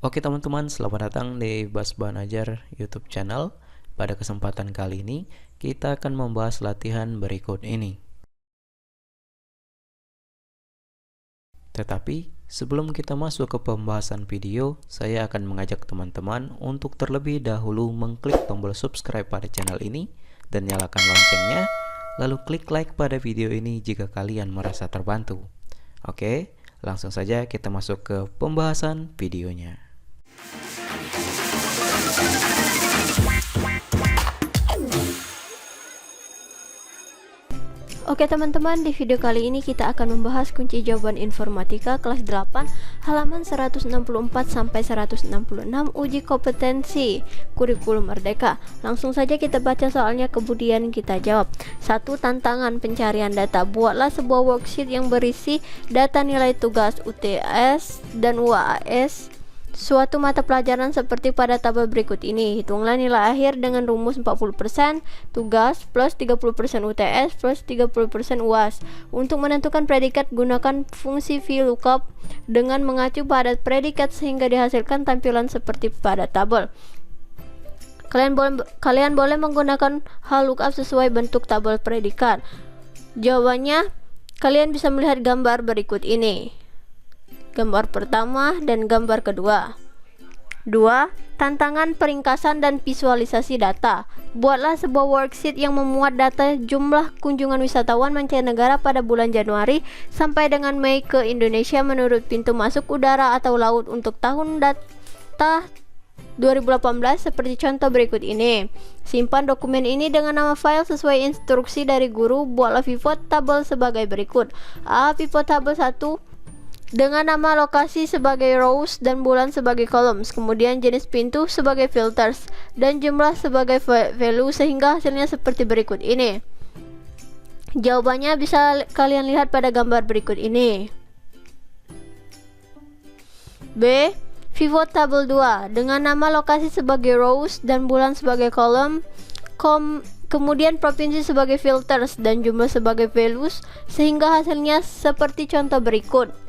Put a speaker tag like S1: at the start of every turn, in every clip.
S1: Oke teman-teman, selamat datang di Basban Ajar YouTube channel. Pada kesempatan kali ini, kita akan membahas latihan berikut ini. Tetapi, sebelum kita masuk ke pembahasan video, saya akan mengajak teman-teman untuk terlebih dahulu mengklik tombol subscribe pada channel ini dan nyalakan loncengnya, lalu klik like pada video ini jika kalian merasa terbantu. Oke, langsung saja kita masuk ke pembahasan videonya.
S2: Oke teman-teman, di video kali ini kita akan membahas kunci jawaban informatika kelas 8 halaman 164 sampai 166 uji kompetensi kurikulum merdeka. Langsung saja kita baca soalnya kemudian kita jawab. 1. Tantangan pencarian data. Buatlah sebuah worksheet yang berisi data nilai tugas UTS dan UAS suatu mata pelajaran seperti pada tabel berikut ini. Hitunglah nilai akhir dengan rumus 40% tugas plus 30% UTS plus 30% UAS. Untuk menentukan predikat, gunakan fungsi VLOOKUP dengan mengacu pada predikat sehingga dihasilkan tampilan seperti pada tabel. Kalian boleh menggunakan hal lookup sesuai bentuk tabel predikat. Jawabannya, kalian bisa melihat gambar berikut ini. Gambar pertama dan gambar kedua. 2. Tantangan peringkasan dan visualisasi data. Buatlah sebuah worksheet yang memuat data jumlah kunjungan wisatawan mancanegara pada bulan Januari sampai dengan Mei ke Indonesia menurut pintu masuk udara atau laut untuk tahun data 2018 seperti contoh berikut ini. Simpan dokumen ini dengan nama file sesuai instruksi dari guru. Buatlah pivot table sebagai berikut. A. Pivot table 1 dengan nama lokasi sebagai rows dan bulan sebagai columns, kemudian jenis pintu sebagai filters dan jumlah sebagai value sehingga hasilnya seperti berikut ini. Jawabannya bisa kalian lihat pada gambar berikut ini. B. Pivot table 2 dengan nama lokasi sebagai rows dan bulan sebagai column, kemudian provinsi sebagai filters dan jumlah sebagai values sehingga hasilnya seperti contoh berikut.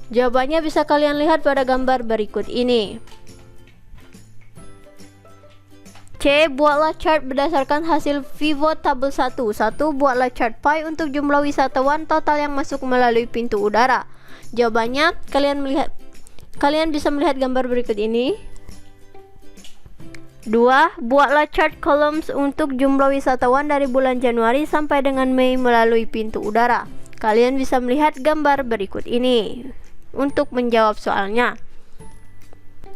S2: Jawabannya bisa kalian lihat pada gambar berikut ini. C. Buatlah chart berdasarkan hasil pivot table 1. 1. Buatlah chart pie untuk jumlah wisatawan total yang masuk melalui pintu udara. Jawabannya kalian bisa melihat gambar berikut ini. 2. Buatlah chart columns untuk jumlah wisatawan dari bulan Januari sampai dengan Mei melalui pintu udara. Kalian bisa melihat gambar berikut ini untuk menjawab soalnya.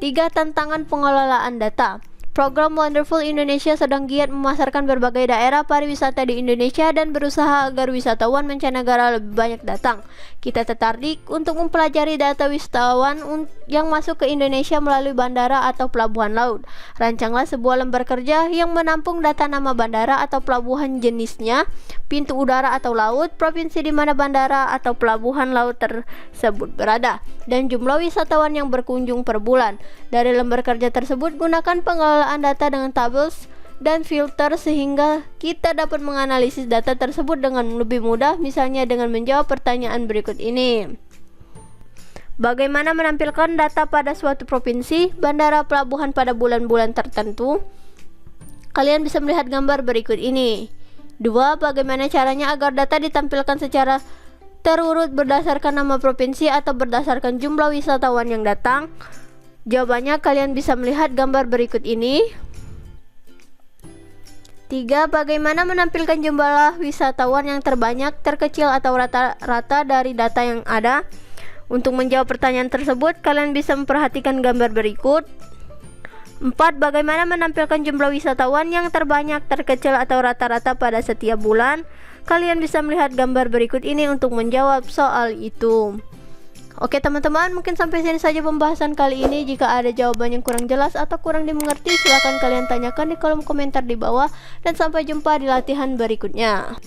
S2: 3. Tantangan pengelolaan data. Program Wonderful Indonesia sedang giat memasarkan berbagai daerah pariwisata di Indonesia dan berusaha agar wisatawan mancanegara lebih banyak datang. Kita tertarik untuk mempelajari data wisatawan yang masuk ke Indonesia melalui bandara atau pelabuhan laut. Rancanglah sebuah lembar kerja yang menampung data nama bandara atau pelabuhan, jenisnya, pintu udara atau laut, provinsi di mana bandara atau pelabuhan laut tersebut berada, dan jumlah wisatawan yang berkunjung per bulan. Dari lembar kerja tersebut, gunakan pengelolaan data dengan tables dan filter sehingga kita dapat menganalisis data tersebut dengan lebih mudah, misalnya dengan menjawab pertanyaan berikut ini. Bagaimana menampilkan data pada suatu provinsi, bandara, pelabuhan pada bulan-bulan tertentu? Kalian bisa melihat gambar berikut ini. 2. Bagaimana caranya agar data ditampilkan secara terurut berdasarkan nama provinsi atau berdasarkan jumlah wisatawan yang datang? Jawabannya kalian bisa melihat gambar berikut ini. 3. Bagaimana menampilkan jumlah wisatawan yang terbanyak, terkecil atau rata-rata dari data yang ada? Untuk menjawab pertanyaan tersebut, kalian bisa memperhatikan gambar berikut. 4. Bagaimana menampilkan jumlah wisatawan yang terbanyak, terkecil atau rata-rata pada setiap bulan? Kalian bisa melihat gambar berikut ini untuk menjawab soal itu. Oke teman-teman, mungkin sampai sini saja pembahasan kali ini. Jika ada jawaban yang kurang jelas atau kurang dimengerti, silakan kalian tanyakan di kolom komentar di bawah. Dan sampai jumpa di latihan berikutnya.